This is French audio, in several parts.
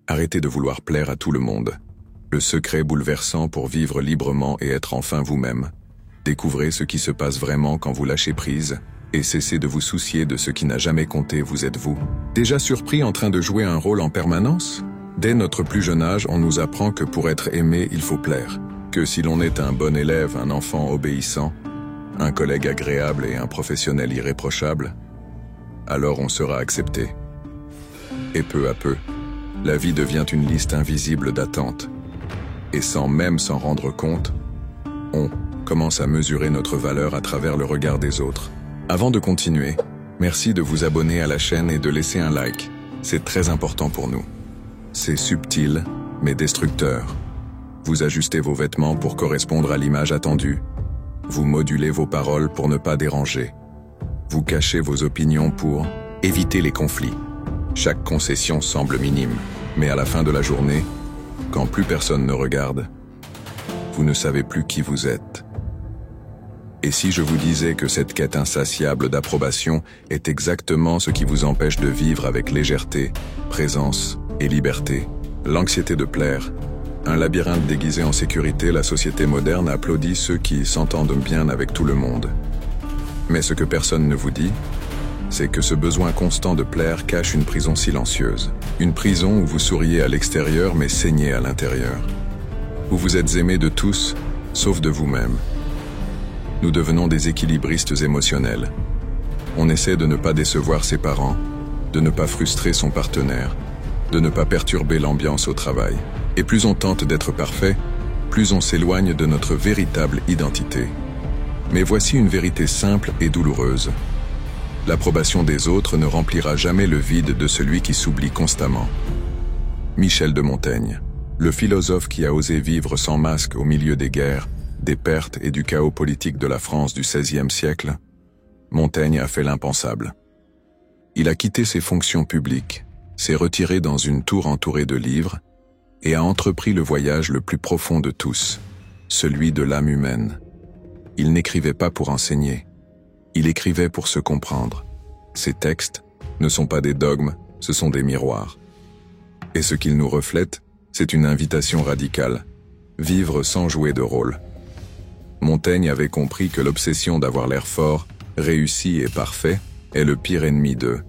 Arrêtez de vouloir plaire à tout le monde. Le secret bouleversant pour vivre librement et être enfin vous-même. Découvrez ce qui se passe vraiment quand vous lâchez prise et cessez de vous soucier de ce qui n'a jamais compté, vous êtes vous. Déjà surpris en train de jouer un rôle en permanence? Dès notre plus jeune âge, on nous apprend que pour être aimé, il faut plaire. Que si l'on est un bon élève, un enfant obéissant, un collègue agréable et un professionnel irréprochable, alors on sera accepté. Et peu à peu, la vie devient une liste invisible d'attentes. Et sans même s'en rendre compte, on commence à mesurer notre valeur à travers le regard des autres. Avant de continuer, merci de vous abonner à la chaîne et de laisser un like. C'est très important pour nous. C'est subtil, mais destructeur. Vous ajustez vos vêtements pour correspondre à l'image attendue. Vous modulez vos paroles pour ne pas déranger. Vous cachez vos opinions pour éviter les conflits. Chaque concession semble minime, mais à la fin de la journée, quand plus personne ne regarde, vous ne savez plus qui vous êtes. Et si je vous disais que cette quête insatiable d'approbation est exactement ce qui vous empêche de vivre avec légèreté, présence et liberté? L'anxiété de plaire, un labyrinthe déguisé en sécurité, la société moderne applaudit ceux qui s'entendent bien avec tout le monde. Mais ce que personne ne vous dit, c'est que ce besoin constant de plaire cache une prison silencieuse. Une prison où vous souriez à l'extérieur mais saignez à l'intérieur. Où vous êtes aimé de tous, sauf de vous-même. Nous devenons des équilibristes émotionnels. On essaie de ne pas décevoir ses parents, de ne pas frustrer son partenaire, de ne pas perturber l'ambiance au travail. Et plus on tente d'être parfait, plus on s'éloigne de notre véritable identité. Mais voici une vérité simple et douloureuse. L'approbation des autres ne remplira jamais le vide de celui qui s'oublie constamment. Michel de Montaigne, le philosophe qui a osé vivre sans masque au milieu des guerres, des pertes et du chaos politique de la France du XVIe siècle, Montaigne a fait l'impensable. Il a quitté ses fonctions publiques, s'est retiré dans une tour entourée de livres et a entrepris le voyage le plus profond de tous, celui de l'âme humaine. Il n'écrivait pas pour enseigner, il écrivait pour se comprendre. Ses textes ne sont pas des dogmes, ce sont des miroirs. Et ce qu'ils nous reflètent, c'est une invitation radicale, vivre sans jouer de rôle. Montaigne avait compris que l'obsession d'avoir l'air fort, réussi et parfait est le pire ennemi de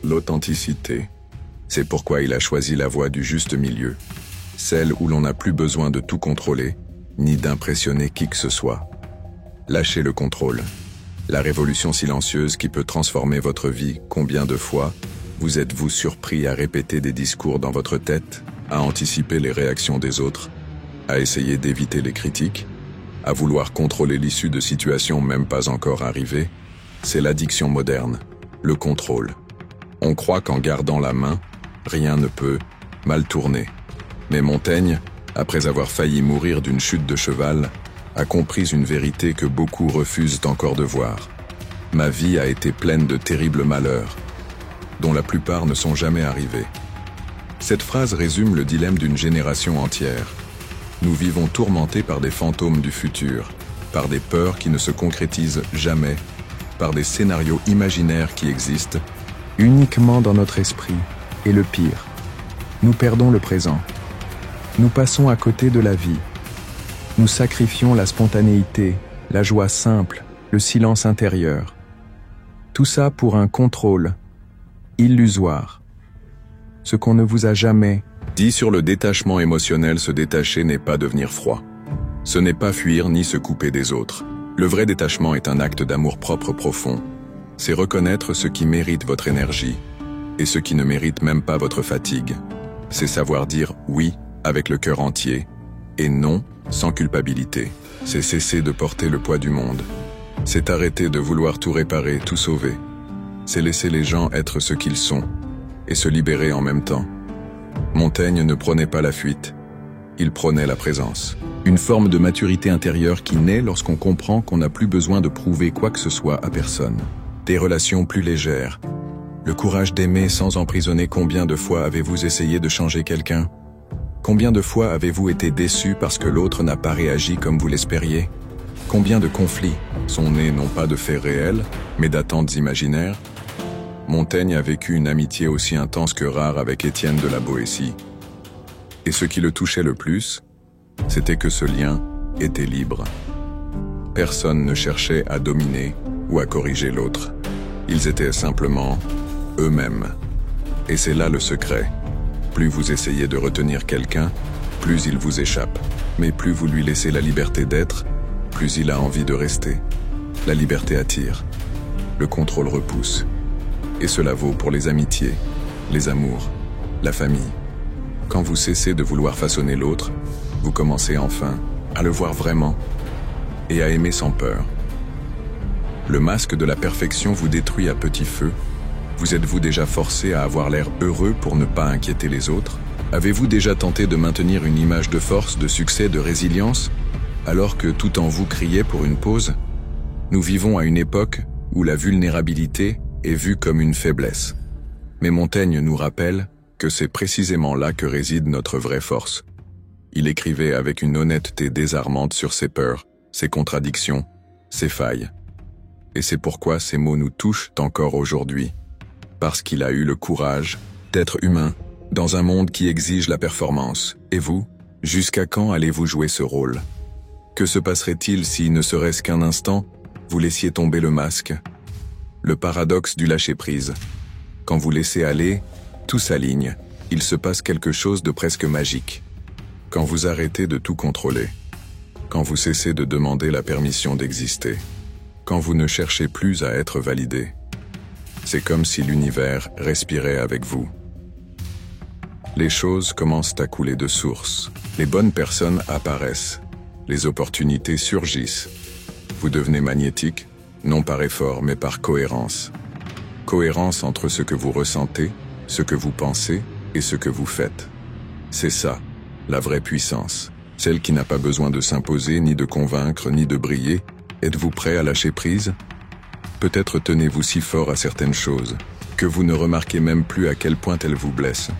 l'authenticité. C'est pourquoi il a choisi la voie du juste milieu, celle où l'on n'a plus besoin de tout contrôler, ni d'impressionner qui que ce soit. Lâchez le contrôle. La révolution silencieuse qui peut transformer votre vie. Combien de fois vous êtes-vous surpris à répéter des discours dans votre tête, à anticiper les réactions des autres, à essayer d'éviter les critiques, à vouloir contrôler l'issue de situations même pas encore arrivées? C'est l'addiction moderne, le contrôle. On croit qu'en gardant la main, rien ne peut mal tourner. Mais Montaigne, après avoir failli mourir d'une chute de cheval, a compris une vérité que beaucoup refusent encore de voir. Ma vie a été pleine de terribles malheurs, dont la plupart ne sont jamais arrivés. Cette phrase résume le dilemme d'une génération entière. Nous vivons tourmentés par des fantômes du futur, par des peurs qui ne se concrétisent jamais, par des scénarios imaginaires qui existent uniquement dans notre esprit. Et le pire, nous perdons le présent. Nous passons à côté de la vie. Nous sacrifions la spontanéité, la joie simple, le silence intérieur. Tout ça pour un contrôle illusoire. Ce qu'on ne vous a jamais dit sur le détachement émotionnel, se détacher n'est pas devenir froid. Ce n'est pas fuir ni se couper des autres. Le vrai détachement est un acte d'amour-propre profond. C'est reconnaître ce qui mérite votre énergie et ce qui ne mérite même pas votre fatigue. C'est savoir dire oui avec le cœur entier et non sans culpabilité. C'est cesser de porter le poids du monde. C'est arrêter de vouloir tout réparer, tout sauver. C'est laisser les gens être ce qu'ils sont et se libérer en même temps. Montaigne ne prônait pas la fuite, il prônait la présence. Une forme de maturité intérieure qui naît lorsqu'on comprend qu'on n'a plus besoin de prouver quoi que ce soit à personne. Des relations plus légères. Le courage d'aimer sans emprisonner. Combien de fois avez-vous essayé de changer quelqu'un? Combien de fois avez-vous été déçu parce que l'autre n'a pas réagi comme vous l'espériez? Combien de conflits sont nés non pas de faits réels, mais d'attentes imaginaires? Montaigne a vécu une amitié aussi intense que rare avec Étienne de la Boétie. Et ce qui le touchait le plus, c'était que ce lien était libre. Personne ne cherchait à dominer ou à corriger l'autre. Ils étaient simplement eux-mêmes. Et c'est là le secret. Plus vous essayez de retenir quelqu'un, plus il vous échappe. Mais plus vous lui laissez la liberté d'être, plus il a envie de rester. La liberté attire. Le contrôle repousse. Et cela vaut pour les amitiés, les amours, la famille. Quand vous cessez de vouloir façonner l'autre, vous commencez enfin à le voir vraiment et à aimer sans peur. Le masque de la perfection vous détruit à petit feu. Vous êtes-vous déjà forcé à avoir l'air heureux pour ne pas inquiéter les autres? Avez-vous déjà tenté de maintenir une image de force, de succès, de résilience, alors que tout en vous criait pour une pause? Nous vivons à une époque où la vulnérabilité est vue comme une faiblesse. Mais Montaigne nous rappelle que c'est précisément là que réside notre vraie force. Il écrivait avec une honnêteté désarmante sur ses peurs, ses contradictions, ses failles. Et c'est pourquoi ces mots nous touchent encore aujourd'hui. Parce qu'il a eu le courage d'être humain dans un monde qui exige la performance. Et vous, jusqu'à quand allez-vous jouer ce rôle? Que se passerait-il si, ne serait-ce qu'un instant, vous laissiez tomber le masque? Le paradoxe du lâcher-prise. Quand vous laissez aller, tout s'aligne. Il se passe quelque chose de presque magique. Quand vous arrêtez de tout contrôler. Quand vous cessez de demander la permission d'exister. Quand vous ne cherchez plus à être validé. C'est comme si l'univers respirait avec vous. Les choses commencent à couler de source. Les bonnes personnes apparaissent. Les opportunités surgissent. Vous devenez magnétique, non par effort, mais par cohérence. Cohérence entre ce que vous ressentez, ce que vous pensez et ce que vous faites. C'est ça, la vraie puissance. Celle qui n'a pas besoin de s'imposer, ni de convaincre, ni de briller. Êtes-vous prêt à lâcher prise? Peut-être tenez-vous si fort à certaines choses que vous ne remarquez même plus à quel point elles vous blessent.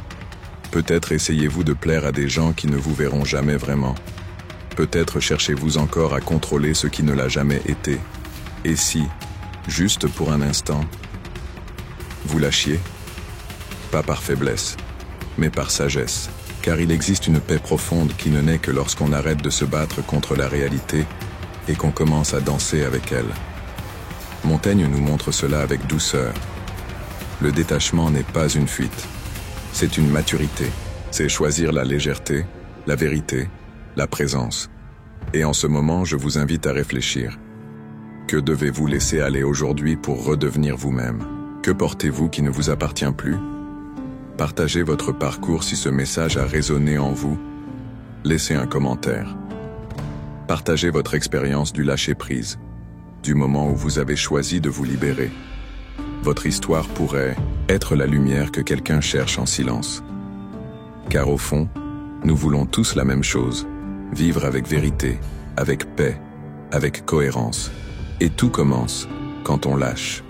Peut-être essayez-vous de plaire à des gens qui ne vous verront jamais vraiment. Peut-être cherchez-vous encore à contrôler ce qui ne l'a jamais été. Et si, juste pour un instant, vous lâchiez? Pas par faiblesse, mais par sagesse. Car il existe une paix profonde qui ne naît que lorsqu'on arrête de se battre contre la réalité et qu'on commence à danser avec elle. Montaigne nous montre cela avec douceur. Le détachement n'est pas une fuite. C'est une maturité. C'est choisir la légèreté, la vérité, la présence. Et en ce moment, je vous invite à réfléchir. Que devez-vous laisser aller aujourd'hui pour redevenir vous-même? Que portez-vous qui ne vous appartient plus? Partagez votre parcours si ce message a résonné en vous. Laissez un commentaire. Partagez votre expérience du lâcher-prise, du moment où vous avez choisi de vous libérer. Votre histoire pourrait être la lumière que quelqu'un cherche en silence. Car au fond, nous voulons tous la même chose, vivre avec vérité, avec paix, avec cohérence. Et tout commence quand on lâche.